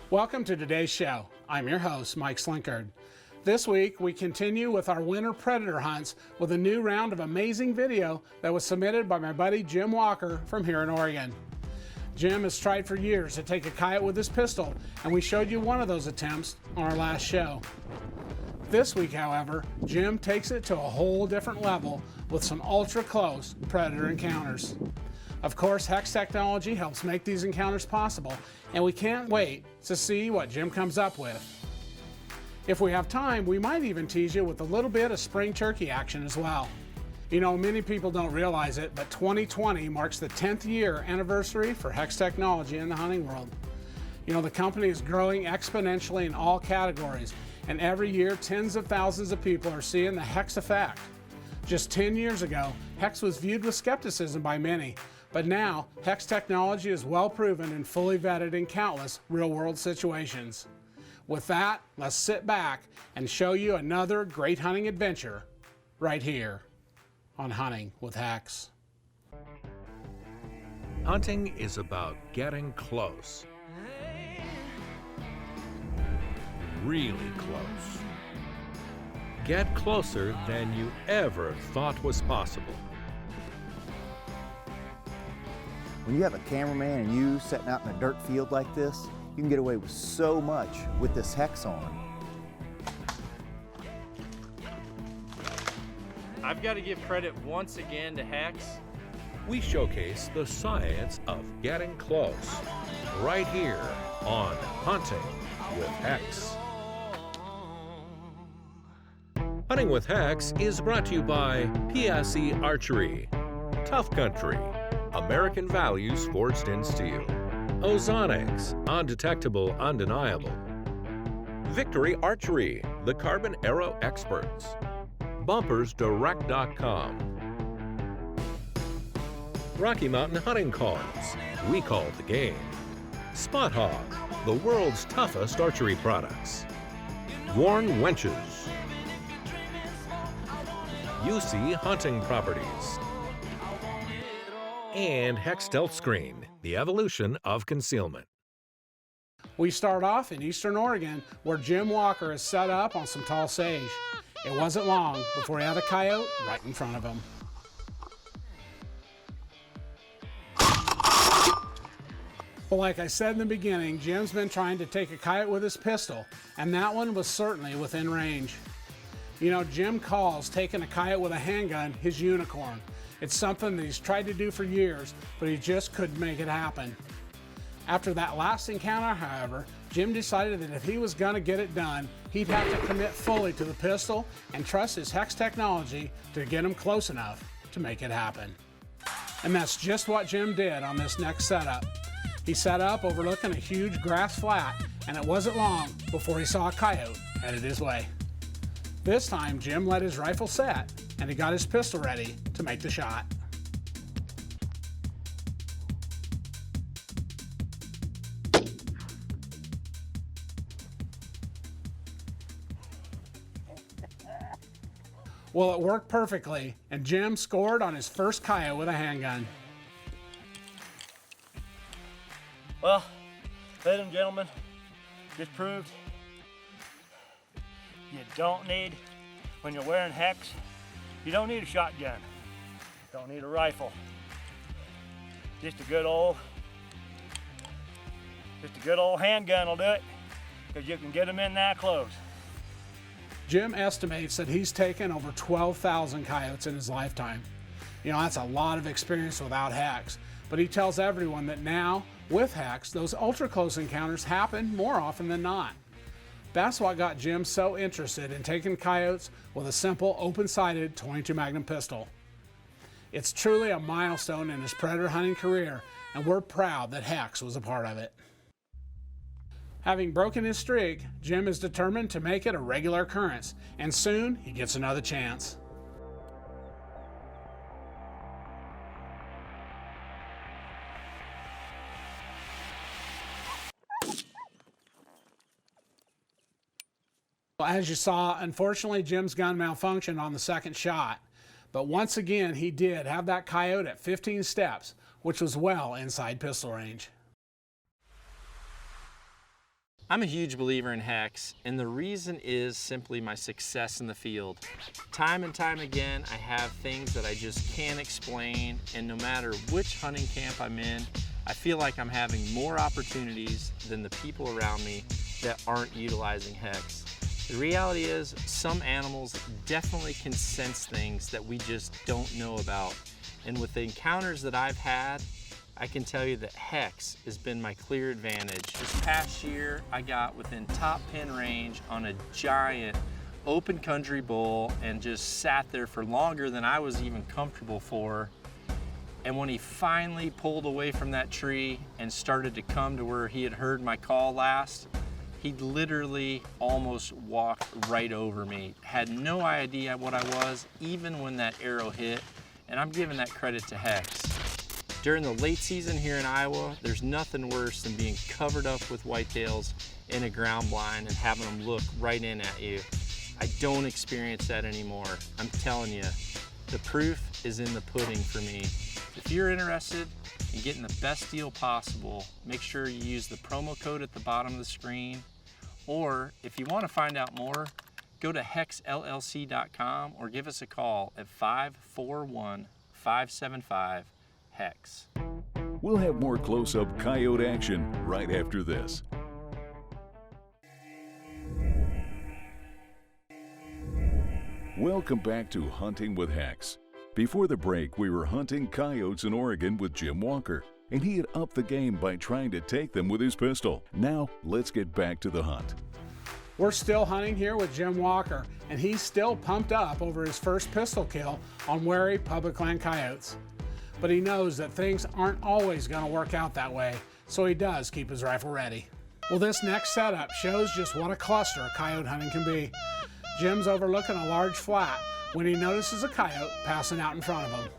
Welcome to today's show. I'm your host, Mike Slinkard. This week, we continue with our winter predator hunts with a new round of amazing video that was submitted by my buddy Jim Walker from here in Oregon. Jim has tried for years to take a coyote with his pistol, and we showed you one of those attempts on our last show. This week, however, Jim takes it to a whole different level with some ultra-close predator encounters. Of course, HECS technology helps make these encounters possible, and we can't wait to see what Jim comes up with. If we have time, we might even tease you with a little bit of spring turkey action as well. You know, many people don't realize it, but 2020 marks the 10th year anniversary for HECS technology in the hunting world. You know, the company is growing exponentially in all categories, and every year tens of thousands of people are seeing the HECS effect. Just 10 years ago, HECS was viewed with skepticism by many, but now HECS technology is well proven and fully vetted in countless real-world situations. With that, let's sit back and show you another great hunting adventure right here on Hunting with HECS. Hunting is about getting close. Really close. Get closer than you ever thought was possible. When you have a cameraman and you setting out in a dirt field like this, you can get away with so much with this HECS on. I've got to give credit once again to HECS. We showcase the science of getting close right here on Hunting with HECS. Hunting with HECS is brought to you by PSE Archery, Tough Country, American values forged in steel, Ozonics, undetectable, undeniable, Victory Archery, the carbon arrow experts, BumpersDirect.com, Rocky Mountain Hunting Calls, we call the game, Spot Hog, the world's toughest archery products, Worn Wenches, UC Hunting Properties, and HECS Stealth Screen, the evolution of concealment. We start off in eastern Oregon, where Jim Walker is set up on some tall sage. It wasn't long before he had a coyote right in front of him. Well, like I said in the beginning, Jim's been trying to take a coyote with his pistol, and that one was certainly within range. You know, Jim calls taking a coyote with a handgun his unicorn. It's something that he's tried to do for years, but he just couldn't make it happen. After that last encounter, however, Jim decided that if he was going to get it done, he'd have to commit fully to the pistol and trust his HECS technology to get him close enough to make it happen. And that's just what Jim did on this next setup. He set up overlooking a huge grass flat, and it wasn't long before he saw a coyote headed his way. This time, Jim let his rifle set, and he got his pistol ready to make the shot. Well, it worked perfectly, and Jim scored on his first coyote with a handgun. Well, ladies and gentlemen, this proved you don't need, when you're wearing HECS, you don't need a shotgun, don't need a rifle. Just a good old handgun will do it, because you can get them in that close. Jim estimates that he's taken over 12,000 coyotes in his lifetime. You know, that's a lot of experience without HECS, but he tells everyone that now, with HECS, those ultra-close encounters happen more often than not. That's what got Jim so interested in taking coyotes with a simple open-sighted .22 Magnum pistol. It's truly a milestone in his predator hunting career, and we're proud that HECS was a part of it. Having broken his streak, Jim is determined to make it a regular occurrence, and soon he gets another chance. Well, as you saw, unfortunately Jim's gun malfunctioned on the second shot, but once again he did have that coyote at 15 steps, which was well inside pistol range. I'm a huge believer in HECS, and the reason is simply my success in the field. Time and time again, I have things that I just can't explain, and no matter which hunting camp I'm in, I feel like I'm having more opportunities than the people around me that aren't utilizing HECS. The reality is, some animals definitely can sense things that we just don't know about. And with the encounters that I've had, I can tell you that HECS has been my clear advantage. This past year, I got within top pin range on a giant open country bull and just sat there for longer than I was even comfortable for. And when he finally pulled away from that tree and started to come to where he had heard my call last, he literally almost walked right over me. Had no idea what I was, even when that arrow hit, and I'm giving that credit to HECS. During the late season here in Iowa, there's nothing worse than being covered up with whitetails in a ground blind and having them look right in at you. I don't experience that anymore. I'm telling you, the proof is in the pudding for me. If you're interested in getting the best deal possible, make sure you use the promo code at the bottom of the screen. Or if you want to find out more, go to hexllc.com or give us a call at 541-575-HECS. We'll have more close-up coyote action right after this. Welcome back to Hunting with HECS. Before the break, we were hunting coyotes in Oregon with Jim Walker, and he had upped the game by trying to take them with his pistol. Now, let's get back to the hunt. We're still hunting here with Jim Walker, and he's still pumped up over his first pistol kill on wary public land coyotes. But he knows that things aren't always going to work out that way, so he does keep his rifle ready. Well, this next setup shows just what a cluster coyote hunting can be. Jim's overlooking a large flat when he notices a coyote passing out in front of him.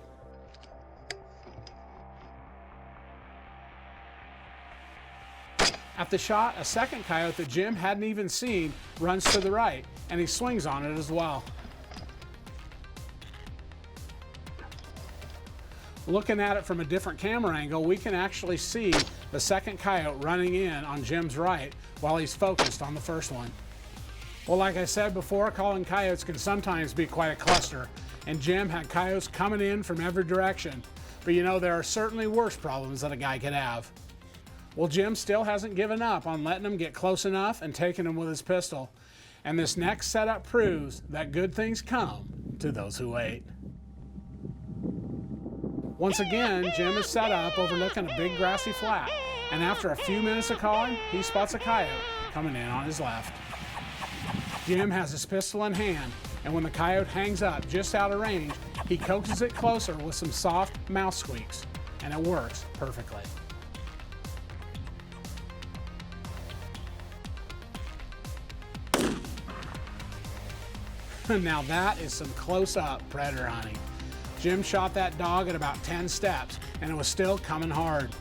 At the shot, a second coyote that Jim hadn't even seen runs to the right, and he swings on it as well. Looking at it from a different camera angle, we can actually see the second coyote running in on Jim's right while he's focused on the first one. Well, like I said before, calling coyotes can sometimes be quite a cluster, and Jim had coyotes coming in from every direction. But you know, there are certainly worse problems that a guy could have. Well, Jim still hasn't given up on letting them get close enough and taking them with his pistol. And this next setup proves that good things come to those who wait. Once again, Jim is set up overlooking a big grassy flat, and after a few minutes of calling, he spots a coyote coming in on his left. Jim has his pistol in hand, and when the coyote hangs up just out of range, he coaxes it closer with some soft mouth squeaks, and it works perfectly. Now that is some close-up predator hunting. Jim shot that dog at about 10 steps, and it was still coming hard.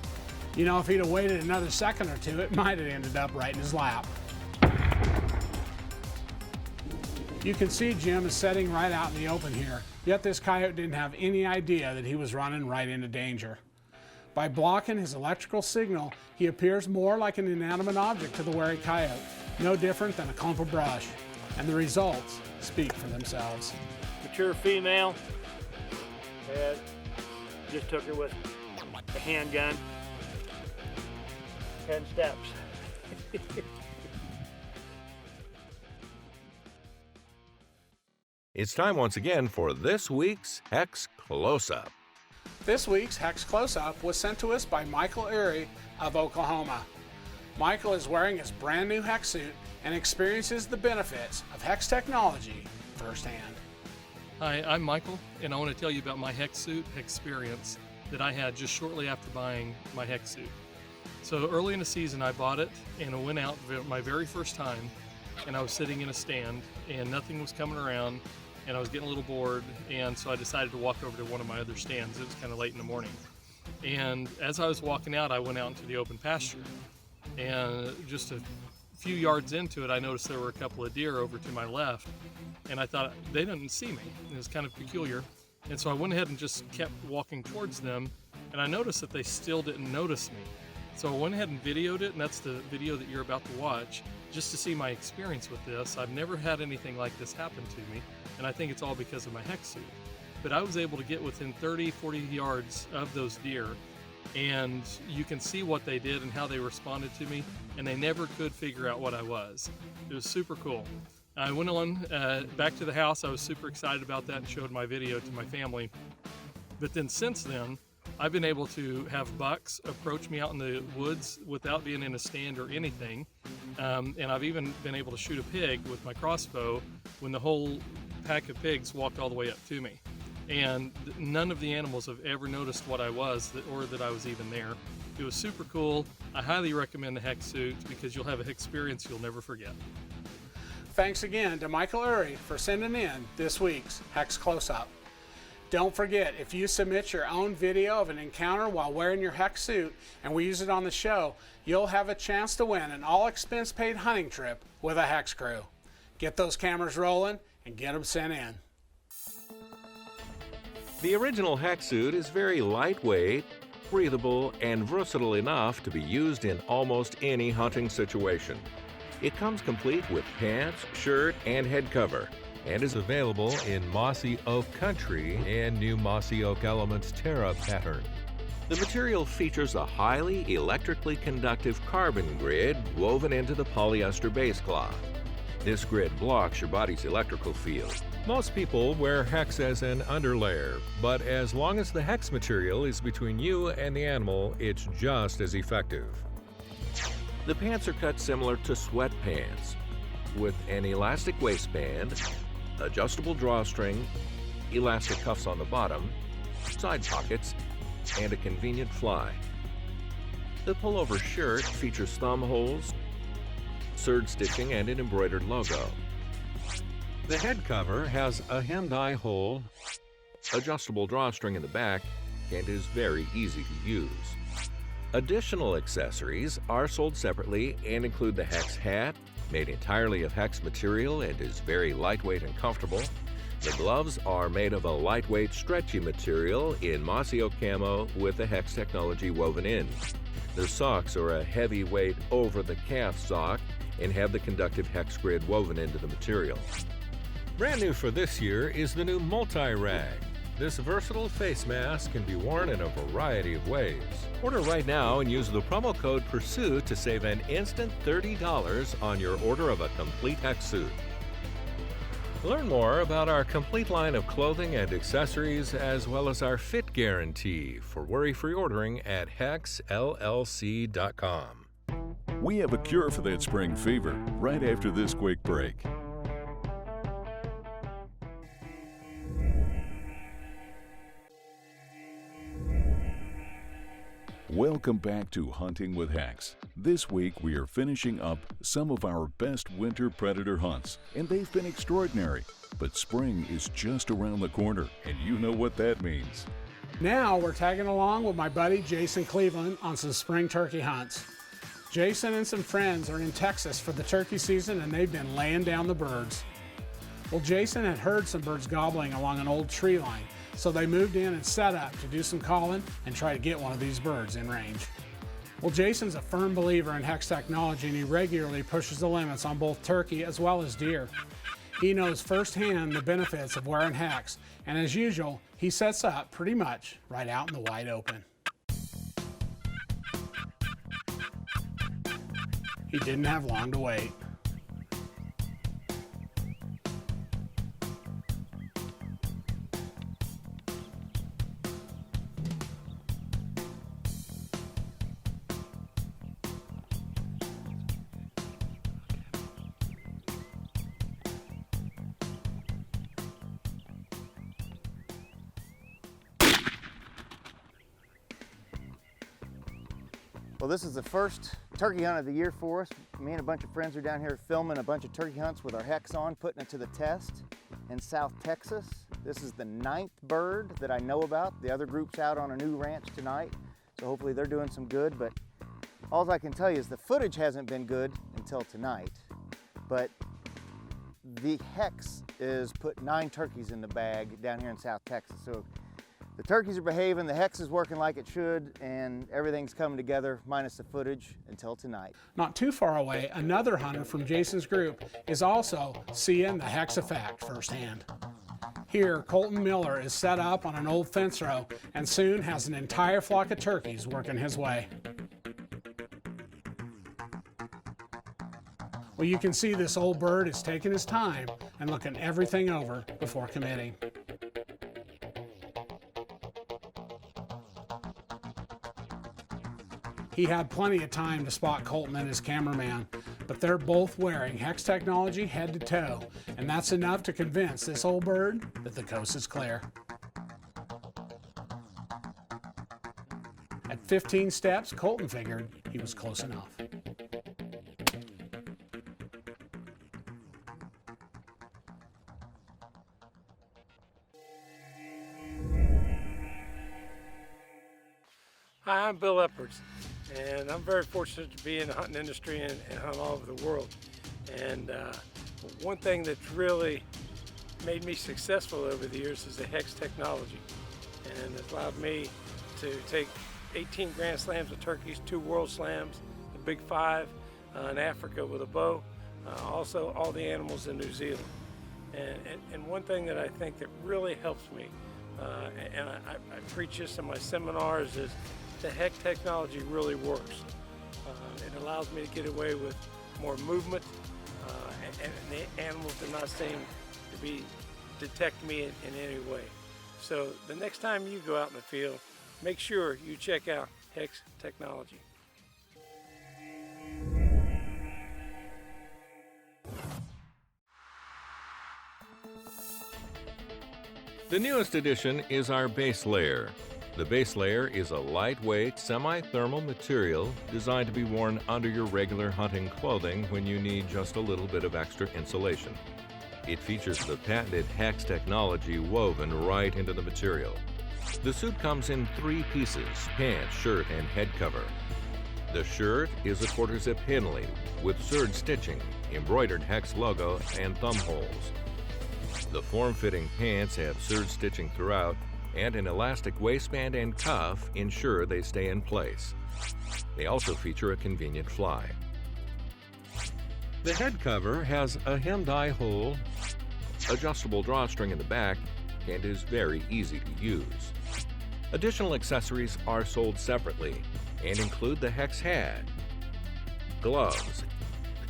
You know, if he'd have waited another second or two, it might have ended up right in his lap. You can see Jim is setting right out in the open here, yet this coyote didn't have any idea that he was running right into danger. By blocking his electrical signal, he appears more like an inanimate object to the wary coyote, no different than a clump of brush, and the results speak for themselves. Mature female. Just took her with a handgun. 10 steps. It's time once again for this week's HECS Close-Up. This week's HECS Close-Up was sent to us by Michael Archery of Oklahoma. Michael is wearing his brand new HECS suit and experiences the benefits of HECS technology firsthand. Hi, I'm Michael, and I want to tell you about my HECS suit experience that I had just shortly after buying my HECS suit. So early in the season I bought it, and I went out my very first time, and I was sitting in a stand, and nothing was coming around, and I was getting a little bored, and so I decided to walk over to one of my other stands. It was kind of late in the morning. And as I was walking out, I went out into the open pasture, and just a few yards into it, I noticed there were a couple of deer over to my left, and I thought they didn't see me. It was kind of peculiar. And so I went ahead and just kept walking towards them, and I noticed that they still didn't notice me. So I went ahead and videoed it, and that's the video that you're about to watch, just to see my experience with this. I've never had anything like this happen to me, and I think it's all because of my HECS suit. But I was able to get within 30, 40 yards of those deer, and you can see what they did and how they responded to me, and they never could figure out what I was. It was super cool. I went on back to the house. I was super excited about that and showed my video to my family. But then since then, I've been able to have bucks approach me out in the woods without being in a stand or anything. And I've even been able to shoot a pig with my crossbow when the whole pack of pigs walked all the way up to me. And none of the animals have ever noticed what I was or that I was even there. It was super cool. I highly recommend the HECS suit because you'll have an experience you'll never forget. Thanks again to Michael Archery for sending in this week's HECS Close-Up. Don't forget, if you submit your own video of an encounter while wearing your HECS suit and we use it on the show, you'll have a chance to win an all-expense-paid hunting trip with a HECS crew. Get those cameras rolling and get them sent in. The original HECS suit is very lightweight, breathable, and versatile enough to be used in almost any hunting situation. It comes complete with pants, shirt, and head cover, and is available in Mossy Oak Country and New Mossy Oak Elements Terra pattern. The material features a highly electrically conductive carbon grid woven into the polyester base cloth. This grid blocks your body's electrical field. Most people wear HECS as an underlayer, but as long as the HECS material is between you and the animal, it's just as effective. The pants are cut similar to sweatpants, with an elastic waistband, adjustable drawstring, elastic cuffs on the bottom, side pockets, and a convenient fly. The pullover shirt features thumb holes, serge stitching, and an embroidered logo. The head cover has a hand-eye hole, adjustable drawstring in the back, and is very easy to use. Additional accessories are sold separately and include the HECS hat, made entirely of HECS material and is very lightweight and comfortable. The gloves are made of a lightweight, stretchy material in Mossy Oak camo with the HECS technology woven in. The socks are a heavyweight over-the-calf sock and have the conductive HECS grid woven into the material. Brand new for this year is the new multi-rag. This versatile face mask can be worn in a variety of ways. Order right now and use the promo code PURSUIT to save an instant $30 on your order of a complete HECS suit. Learn more about our complete line of clothing and accessories, as well as our fit guarantee for worry-free ordering at HECSLLC.com. We have a cure for that spring fever right after this quick break. Welcome back to Hunting with HECS. This week we are finishing up some of our best winter predator hunts, and they've been extraordinary. But spring is just around the corner, and you know what that means. Now we're tagging along with my buddy Jason Cleveland on some spring turkey hunts. Jason and some friends are in Texas for the turkey season, and they've been laying down the birds. Well, Jason had heard some birds gobbling along an old tree line, so they moved in and set up to do some calling and try to get one of these birds in range. Well, Jason's a firm believer in HECS technology, and he regularly pushes the limits on both turkey as well as deer. He knows firsthand the benefits of wearing HECS, and as usual, he sets up pretty much right out in the wide open. He didn't have long to wait. Well, this is the first turkey hunt of the year for us. Me and a bunch of friends are down here filming a bunch of turkey hunts with our HECS on, putting it to the test in South Texas. This is the 9th bird that I know about. The other group's out on a new ranch tonight, so hopefully they're doing some good. But all I can tell you is the footage hasn't been good until tonight. But the HECS is put 9 turkeys in the bag down here in South Texas. So The turkeys are behaving, the HECS is working like it should, and everything's coming together, minus the footage, until tonight. Not too far away, another hunter from Jason's group is also seeing the HECS effect firsthand. Here, Colton Miller is set up on an old fence row and soon has an entire flock of turkeys working his way. Well, you can see this old bird is taking his time and looking everything over before committing. He had plenty of time to spot Colton and his cameraman, but they're both wearing HECS technology head to toe, and that's enough to convince this old bird that the coast is clear. At 15 steps, Colton figured he was close enough. Hi, I'm Bill Epwards, and I'm very fortunate to be in the hunting industry and hunt all over the world. And one thing that's really made me successful over the years is the HECS technology, and it's allowed me to take 18 Grand Slams of turkeys, 2 World Slams, the Big 5 in Africa with a bow, also all the animals in New Zealand. And one thing that I think that really helps me, and I preach this in my seminars, is the HECS technology really works. It allows me to get away with more movement, and the animals do not seem to detect me in any way. So the next time you go out in the field, make sure you check out HECS technology. The newest addition is our base layer. The base layer is a lightweight, semi-thermal material designed to be worn under your regular hunting clothing when you need just a little bit of extra insulation. It features the patented HECS technology woven right into the material. The suit comes in 3 pieces: pants, shirt, and head cover. The shirt is a quarter-zip Henley with serge stitching, embroidered HECS logo, and thumb holes. The form-fitting pants have serge stitching throughout, and an elastic waistband and cuff ensure they stay in place. They also feature a convenient fly. The head cover has a hemmed eye hole, adjustable drawstring in the back, and is very easy to use. Additional accessories are sold separately and include the HECS hat, gloves,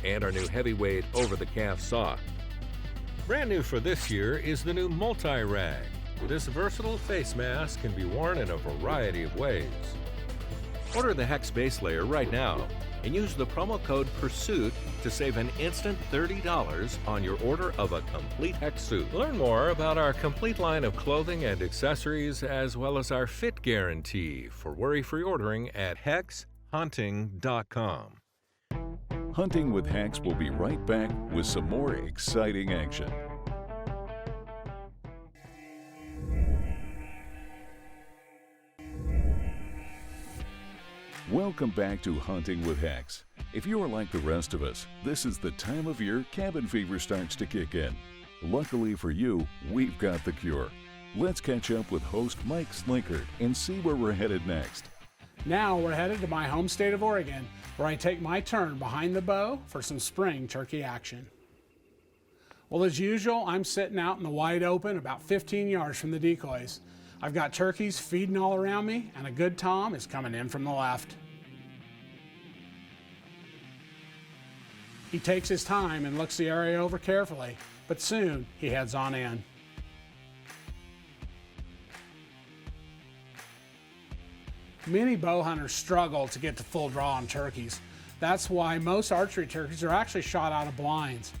and our new heavyweight over-the-calf sock. Brand new for this year is the new multi-rag. This versatile face mask can be worn in a variety of ways. Order the HECS base layer right now and use the promo code PURSUIT to save an instant $30 on your order of a complete HECS suit. Learn more about our complete line of clothing and accessories, as well as our fit guarantee for worry-free ordering at HECSHunting.com. Hunting with HECS will be right back with some more exciting action. Welcome back to Hunting with HECS. If you are like the rest of us, this is the time of year cabin fever starts to kick in. Luckily for you, we've got the cure. Let's catch up with host Mike Slinkard and see where we're headed next. Now we're headed to my home state of Oregon, where I take my turn behind the bow for some spring turkey action. Well, as usual, I'm sitting out in the wide open about 15 yards from the decoys. I've got turkeys feeding all around me, and a good tom is coming in from the left. He takes his time and looks the area over carefully, but soon he heads on in. Many bow hunters struggle to get to full draw on turkeys. That's why most archery turkeys are actually shot out of blinds.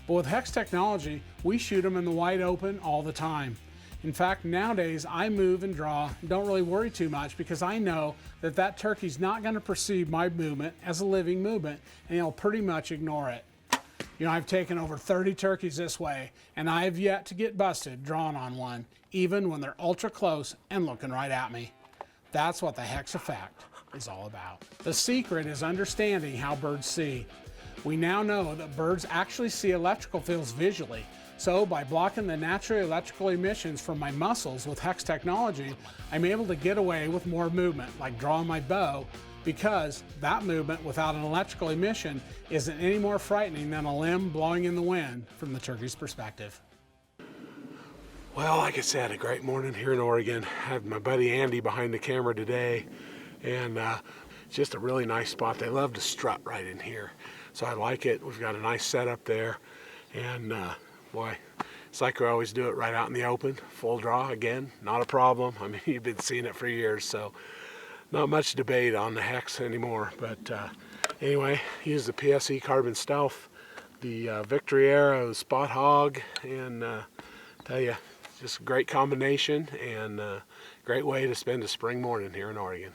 But with HECS technology, we shoot them in the wide open all the time. In fact, nowadays I move and draw and don't really worry too much because I know that that turkey's not going to perceive my movement as a living movement, and he'll pretty much ignore it. You know, I've taken over 30 turkeys this way, and I have yet to get busted drawing on one, even when they're ultra close and looking right at me. That's what the HECS effect is all about. The secret is understanding how birds see. We now know that birds actually see electrical fields visually, So by blocking the natural electrical emissions from my muscles with HECS technology, I'm able to get away with more movement, like drawing my bow, because that movement without an electrical emission isn't any more frightening than a limb blowing in the wind from the turkey's perspective. Well, like I said, a great morning here in Oregon. I have my buddy Andy behind the camera today, and just a really nice spot. They love to strut right in here, so I like it. We've got a nice setup there, and boy, it's like we always do it right out in the open. Full draw again, not a problem. I mean, you've been seeing it for years, so not much debate on the HECS anymore. But anyway, use the PSE Carbon Stealth, the Victory Arrow Spot Hog, and tell you, just a great combination and a great way to spend a spring morning here in Oregon.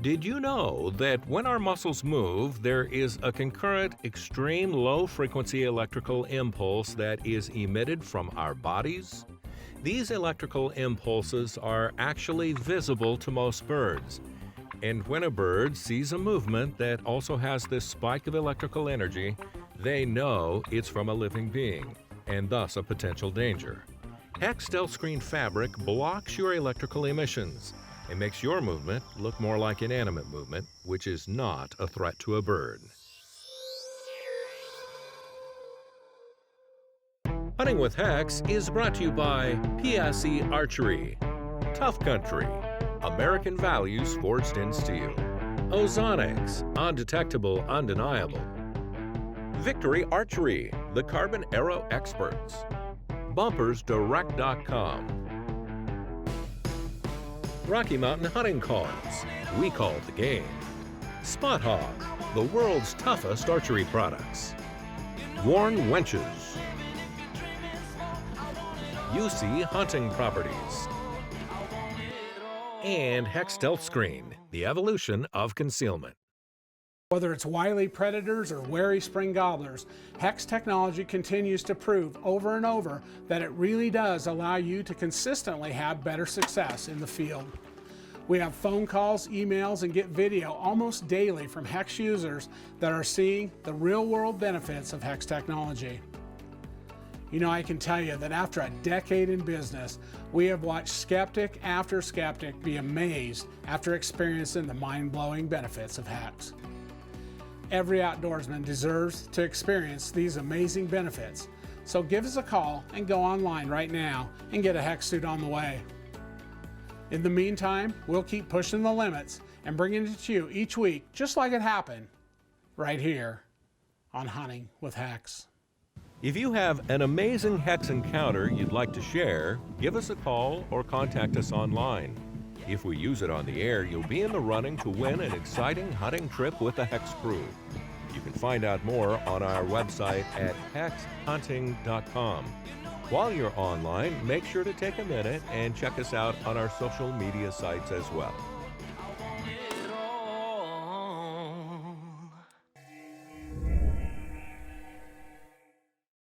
Did you know that when our muscles move, there is a concurrent, extreme low-frequency electrical impulse that is emitted from our bodies? These electrical impulses are actually visible to most birds. And when a bird sees a movement that also has this spike of electrical energy, they know it's from a living being, and thus a potential danger. HECS Stealth Screen fabric blocks your electrical emissions and makes your movement look more like inanimate movement, which is not a threat to a bird. Hunting with HECS is brought to you by PSE Archery, Tough Country, American Values Forged in Steel, Ozonics, Undetectable, Undeniable, Victory Archery, the Carbon Arrow Experts, BumpersDirect.com, Rocky Mountain Hunting Calls, we call the game, Spot Hog, the world's toughest archery products, Worn Wenches, UC Hunting Properties, and HECS Stealth Screen, the evolution of concealment. Whether it's wily predators or wary spring gobblers, HECS technology continues to prove over and over that it really does allow you to consistently have better success in the field. We have phone calls, emails, and get video almost daily from HECS users that are seeing the real-world benefits of HECS technology. You know, I can tell you that after a decade in business, we have watched skeptic after skeptic be amazed after experiencing the mind-blowing benefits of HECS. Every outdoorsman deserves to experience these amazing benefits, so give us a call and go online right now and get a HECS suit on the way. In the meantime, we'll keep pushing the limits and bringing it to you each week, just like it happened, right here on Hunting with HECS. If you have an amazing HECS encounter you'd like to share, give us a call or contact us online. If we use it on the air, you'll be in the running to win an exciting hunting trip with the HECS crew. You can find out more on our website at hexhunting.com. While you're online, make sure to take a minute and check us out on our social media sites as well.